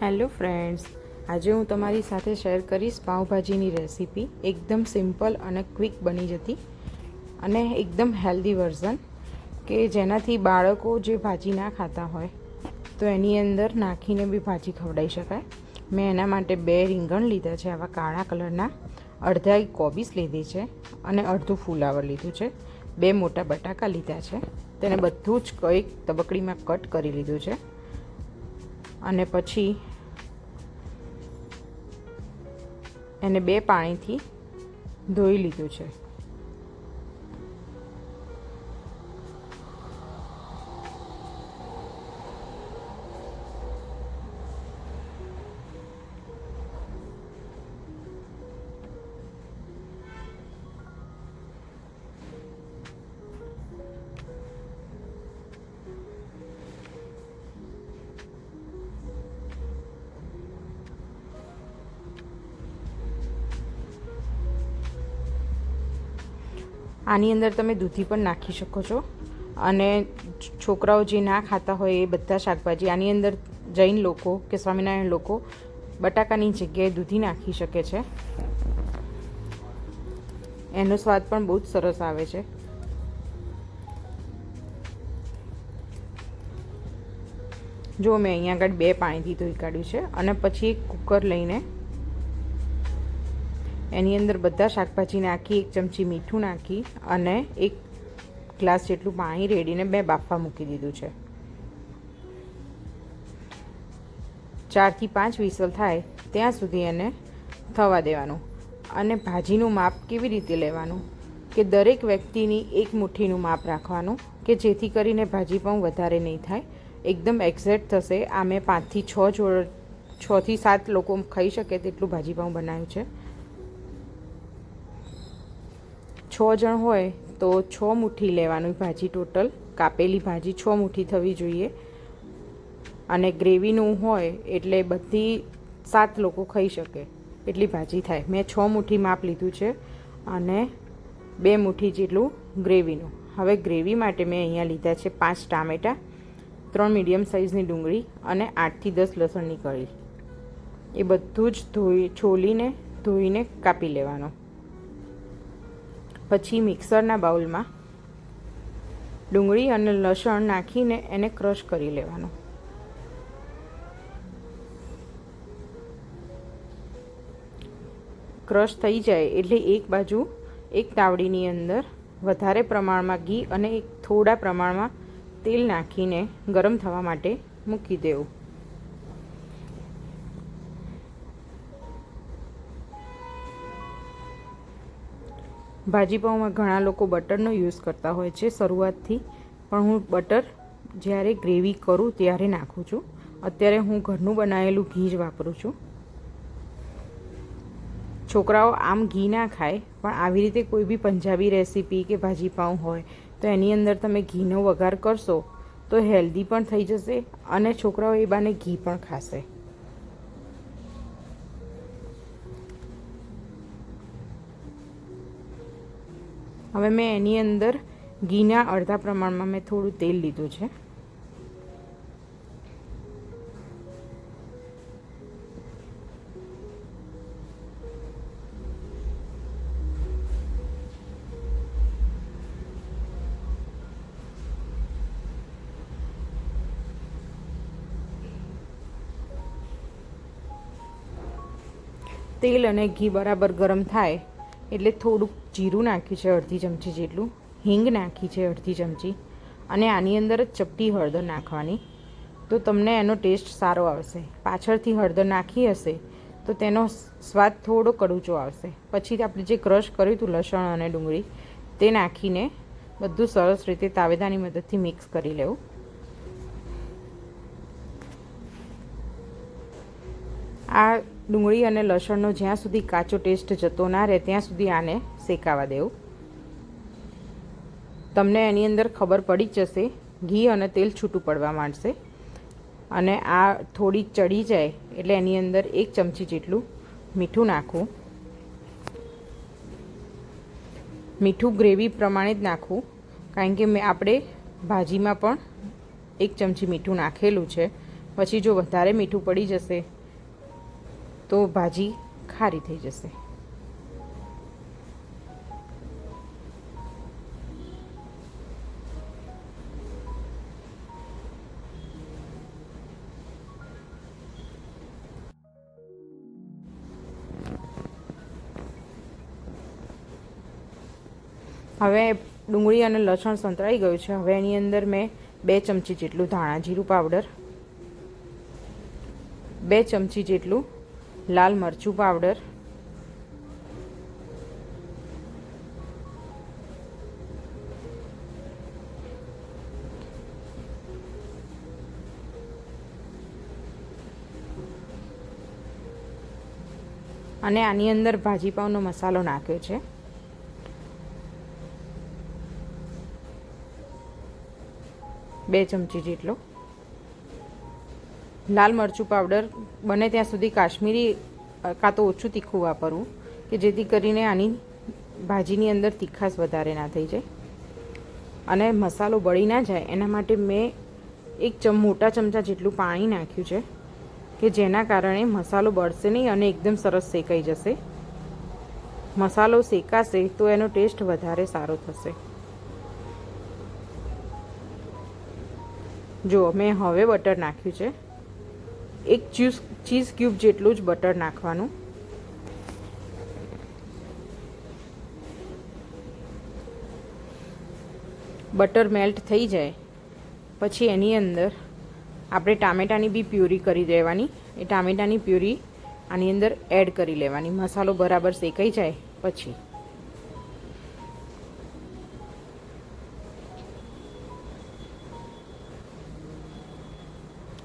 Hello friends, આજે હું તમારી સાથે શેર કરીશ પાઉંભાજીની રેસીપી. એકદમ સિમ્પલ અને ક્વિક બની જતી અને એકદમ હેલ્ધી વર્ઝન કે જેનાથી બાળકો જે ભાજી ના ખાતા હોય તો એની અંદર નાખીને બી ભાજી ખવડાવી શકાય. મેં એના માટે 2 રીંગણ લીધા છે, આવા કાળા કલરના, અડધા કોબીસ લીધી છે અને અડધું ફુલાવર લીધું છે. 2 મોટા બટાકા લીધા છે, તેને બધું જ કંઈક તબકડીમાં કટ કરી લીધું છે અને પછી એને 2 પાણીથી ધોઈ લીધું છે. આની અંદર તમે દૂધી પણ નાખી શકો છો અને છોકરાઓ જે ના ખાતા હોય એ બધા શાકભાજી આની અંદર જૈન લોકો કે સ્વામિનારાયણ લોકો બટાકાની જગ્યાએ દૂધી નાખી શકે છે. એનો સ્વાદ પણ બહુ જ સરસ આવે છે. જો મેં અહીંયા આગળ 2 પાણીથી ધોઈ કાઢ્યું છે અને પછી એક કુકર લઈને એની અંદર બધા શાકભાજી નાખી, 1 ચમચી મીઠું નાખી અને 1 ગ્લાસ જેટલું પાણી રેડીને 2 બાફવા મૂકી દીધું છે. 4 થી 5 વિસલ થાય ત્યાં સુધી એને થવા દેવાનું. અને ભાજીનું માપ કેવી રીતે લેવાનું કે દરેક વ્યક્તિની 1 મુઠ્ઠીનું માપ રાખવાનું કે જેથી કરીને ભાજી પણ વધારે નહીં થાય, એકદમ એક્ઝેક્ટ થશે. આ મેં 5 થી 6 થી 7 લોકો ખાઈ શકે તેટલું ભાજી પાઉં બનાવ્યું છે. 6 જણ હોય તો 6 મુઠ્ઠી લેવાની ભાજી. ટોટલ કાપેલી ભાજી 6 મુઠ્ઠી થવી જોઈએ અને ગ્રેવીનું હોય એટલે બધી 7 લોકો ખાઈ શકે એટલી ભાજી થાય. મેં 6 મુઠ્ઠી માપ લીધું છે અને 2 મુઠ્ઠી જેટલું ગ્રેવીનું. હવે ગ્રેવી માટે મેં અહીંયા લીધા છે 5 ટામેટાં, 3 મીડિયમ સાઇઝની ડુંગળી અને 8 થી 10 લસણની કળી. એ બધું જ છોલીને ધોઈને કાપી લેવાનું. પછી મિક્સરના બાઉલમાં ડુંગળી અને લસણ નાખીને એને ક્રશ કરી લેવાનું. ક્રશ થઈ જાય એટલે એક બાજુ એક તાવડીની અંદર વધારે પ્રમાણમાં ઘી અને થોડા પ્રમાણમાં તેલ નાખીને ગરમ થવા માટે મૂકી દેવું. ભાજી પાઉંમાં ઘણા લોકો બટરનો યુઝ કરતા હોય છે શરૂઆતથી, પણ હું બટર જ્યારે ગ્રેવી કરું ત્યારે નાખું છું. અત્યારે હું ઘરનું બનાવેલું ઘી જ વાપરું છું. છોકરાઓ આમ ઘી ના ખાય, પણ આવી રીતે કોઈ બી પંજાબી રેસીપી કે ભાજી પાઉં હોય તો એની અંદર તમે ઘીનો વઘાર કરશો તો હેલ્ધી પણ થઈ જશે અને છોકરાઓ એ બાને ઘી પણ ખાશે. હવે મેં એની અંદર ઘીના અડધા પ્રમાણમાં મેં થોડું તેલ લીધું છે. તેલ અને ઘી બરાબર ગરમ થાય એટલે થોડુંક જીરું નાખ્યું છે, અડધી ચમચી જેટલું હિંગ નાખી છે, અડધી ચમચી, અને આની અંદર જ ચપટી હળદર નાખવાની તો તમને એનો ટેસ્ટ સારો આવશે. પાછળથી હળદર નાખી હશે તો તેનો સ્વાદ થોડો કડુચો આવશે. પછી આપણે જે ક્રશ કર્યું હતું લસણ અને ડુંગળી તે નાખીને બધું સરસ રીતે તાવેદાની મદદથી મિક્સ કરી લેવું. આ ડુંગળી અને લસણનો જ્યાં સુધી કાચો ટેસ્ટ જતો ના રહે ત્યાં સુધી આને શેકાવા દેવું. તમને એની અંદર ખબર પડી જ જશે, ઘી અને તેલ છૂટું પડવા માંડશે અને આ થોડી ચડી જાય એટલે એની અંદર 1 ચમચી જેટલું મીઠું નાખવું. મીઠું ગ્રેવી પ્રમાણે જ નાખવું, કારણ કે આપણે ભાજીમાં પણ 1 ચમચી મીઠું નાખેલું છે. પછી જો વધારે મીઠું પડી જશે તો ભાજી ખારી થઈ જશે. હવે ડુંગળી અને લસણ સંતળાઈ ગયું છે. હવે એની અંદર મેં 2 ચમચી જેટલું ધાણા જીરું પાવડર, 2 ચમચી જેટલું લાલ મરચું પાવડર, અને આની અંદર ભાજી પાવનો મસાલો નાખ્યો છે. બે ચમચી જેટલો લાલ મરચું પાવડર. બને ત્યાં સુધી કાશ્મીરી કાં તો ઓછું તીખું વાપરવું, કે જેથી કરીને આની ભાજીની અંદર તીખાશ વધારે ના થઈ જાય અને મસાલો બળી ના જાય. એના માટે મેં મોટા ચમચા જેટલું પાણી નાખ્યું છે, કે જેના કારણે મસાલો બળશે નહીં અને એકદમ સરસ શેકાઈ જશે. મસાલો શેકાશે તો એનો ટેસ્ટ વધારે સારો થશે. જો મેં હવે બટર નાખ્યું છે. 1 ચીઝ ક્યુબ જેટલું જ બટર નાખવાનું. બટર મેલ્ટ થઈ જાય પછી એની અંદર આપણે ટામેટાની બી પ્યુરી કરી દેવાની. એ ટામેટાની પ્યુરી આની અંદર એડ કરી લેવાની. મસાલો બરાબર શેકાઈ જાય પછી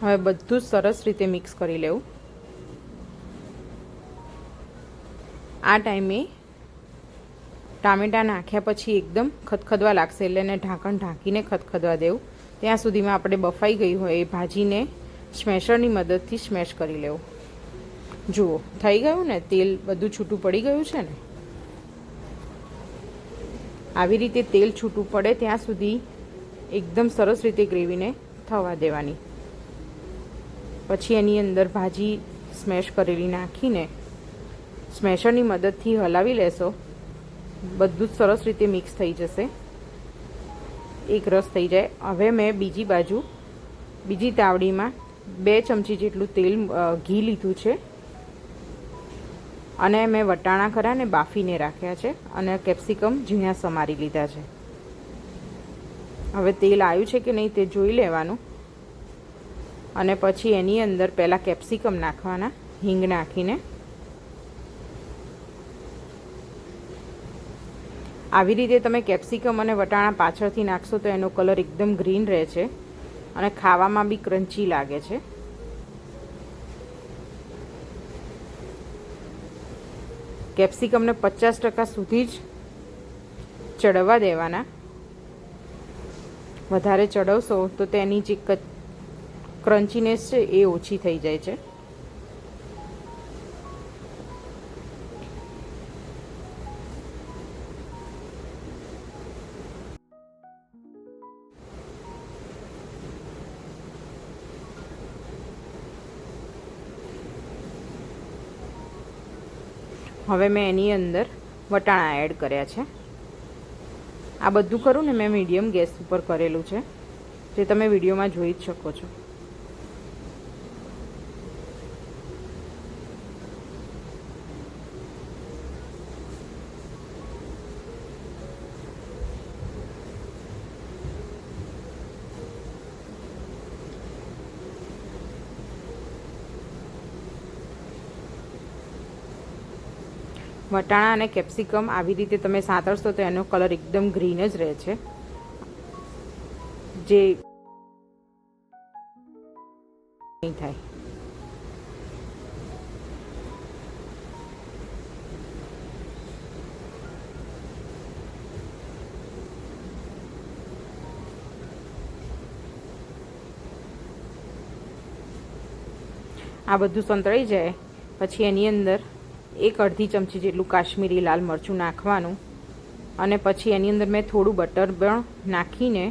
હવે બધું જ સરસ રીતે મિક્સ કરી લેવું. આ ટાઈમે ટામેટાં નાખ્યા પછી એકદમ ખદખદવા લાગશે, એટલે એને ઢાંકણ ઢાંકીને ખદખદવા દેવું. ત્યાં સુધીમાં આપણે બફાઈ ગઈ હોય એ ભાજીને સ્મેશરની મદદથી સ્મેશ કરી લેવું. જુઓ થઈ ગયું ને, તેલ બધું છૂટું પડી ગયું છે ને. આવી રીતે તેલ છૂટું પડે ત્યાં સુધી એકદમ સરસ રીતે ગ્રેવીને થવા દેવાની. પછી એની અંદર ભાજી સ્મેશ કરેલી નાખીને સ્મેશરની મદદથી હલાવી લેશો. બધું જ સરસ રીતે મિક્સ થઈ જશે, એક રસ થઈ જાય. હવે મેં બીજી તાવડીમાં 2 ચમચી જેટલું ઘી લીધું છે અને મેં વટાણા ખરા ને બાફીને રાખ્યા છે અને કેપ્સિકમ ઝીણા સમારી લીધા છે. હવે તેલ આવ્યું છે કે નહીં તે જોઈ લેવાનું અને પછી એની અંદર પહેલાં કેપ્સિકમ નાખવાના હિંગ નાખીને. આવી રીતે તમે કેપ્સિકમ અને વટાણા પાછળથી નાખશો તો એનો કલર એકદમ ગ્રીન રહે છે અને ખાવામાં બી ક્રન્ચી લાગે છે. કેપ્સિકમને 50% સુધી જ ચડવા દેવાના. વધારે ચડવશો તો તેની જે ક્રન્ચીનેસ છે એ ઓછી થઈ જાય છે. હવે મેં એની અંદર વટાણા એડ કર્યા છે. આ બધું કરું ને મેં મીડિયમ ગેસ ઉપર કરેલું છે, જે તમે વિડીયોમાં જોઈ જ શકો છો. વટાણા અને કેપ્સિકમ આવી રીતે તમે સાંતળશો તો એનો કલર એકદમ ગ્રીન જ રહે છે. જે નહીં થાય. આ બધું સંતળાઈ જાય પછી એની અંદર 1/2 ચમચી જેટલું કાશ્મીરી લાલ મરચું નાખવાનું અને પછી એની અંદર મેં થોડું બટર પણ નાખીને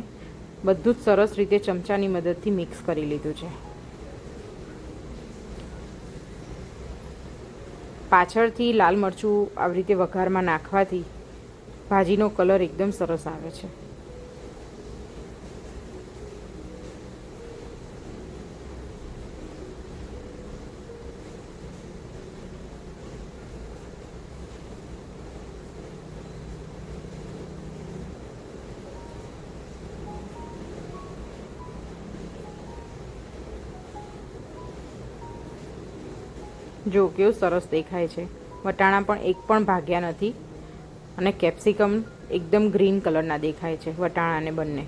બધું જ સરસ રીતે ચમચાની મદદથી મિક્સ કરી લીધું છે. પાછળથી લાલ મરચું આવી રીતે વઘારમાં નાખવાથી ભાજીનો કલર એકદમ સરસ આવે છે. જો કેવું સરસ દેખાય છે. વટાણા પણ એક પણ ભાગ્યા નથી અને કેપ્સિકમ એકદમ ગ્રીન કલરના દેખાય છે વટાણાને બંને.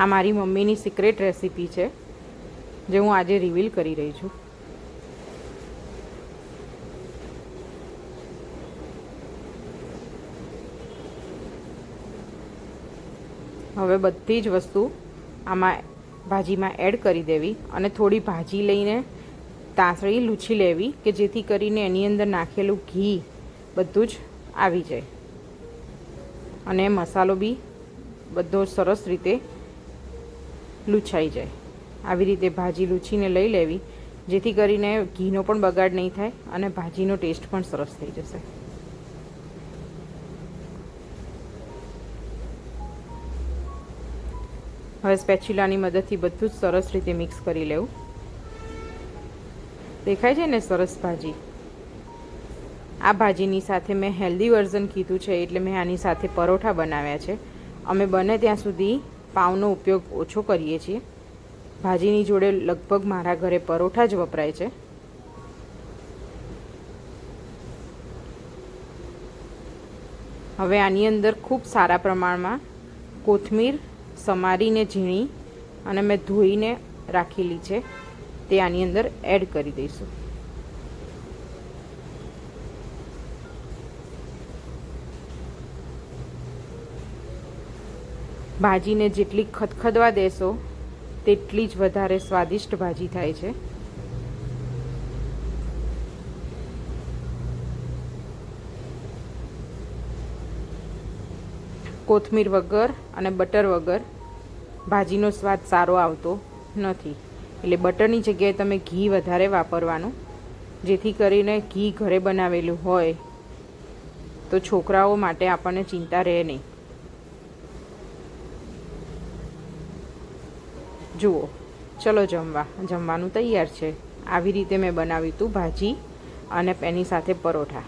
આ મારી મમ્મીની સિક્રેટ રેસીપી છે જે હું આજે રિવીલ કરી રહી છું. હવે બધી જ વસ્તુ આમાં ભાજીમાં એડ કરી દેવી અને થોડી ભાજી લઈને તાસળી લૂછી લેવી કે જેથી કરીને એની અંદર નાખેલું ઘી બધું જ આવી જાય અને મસાલો બી બધો સરસ રીતે લૂછાઈ જાય. આવી રીતે ભાજી લૂછીને લઈ લેવી જેથી કરીને ઘીનો પણ બગાડ નહીં થાય અને ભાજીનો ટેસ્ટ પણ સરસ થઈ જશે. હવે સ્પેચ્યુલાની મદદથી બધું જ સરસ રીતે મિક્સ કરી લેવું. દેખાય છે ને સરસ ભાજી. આ ભાજીની સાથે મેં હેલ્ધી વર્ઝન કીધું છે એટલે મેં આની સાથે પરોઠા બનાવ્યા છે. અમે બને ત્યાં સુધી પાઉંનો ઉપયોગ ઓછો કરીએ છીએ. ભાજીની જોડે લગભગ મારા ઘરે પરોઠા જ વપરાય છે. હવે આની અંદર ખૂબ સારા પ્રમાણમાં કોથમીર સમારીને ઝીણી અને મેં ધોઈને રાખેલી છે તે આની અંદર એડ કરી દઈશું. ભાજીને જેટલી ખદખદવા દેશો તેટલી જ વધારે સ્વાદિષ્ટ ભાજી થાય છે. કોથમીર વગર અને બટર વગર ભાજીનો સ્વાદ સારો આવતો નથી. એટલે બટરની જગ્યાએ તમે ઘી વધારે વાપરવાનું જેથી કરીને ઘી ઘરે બનાવેલું હોય તો છોકરાઓ માટે આપણને ચિંતા રહે નહીં. જુઓ, ચલો જમવાનું તૈયાર છે. આવી રીતે મેં બનાવ્યું હતું ભાજી અને એની સાથે પરોઠા.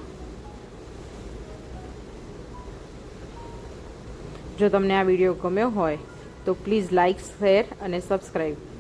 જો તમને આ વિડીયો ગમ્યો હોય તો પ્લીઝ લાઇક, શેર અને સબસ્ક્રાઈબ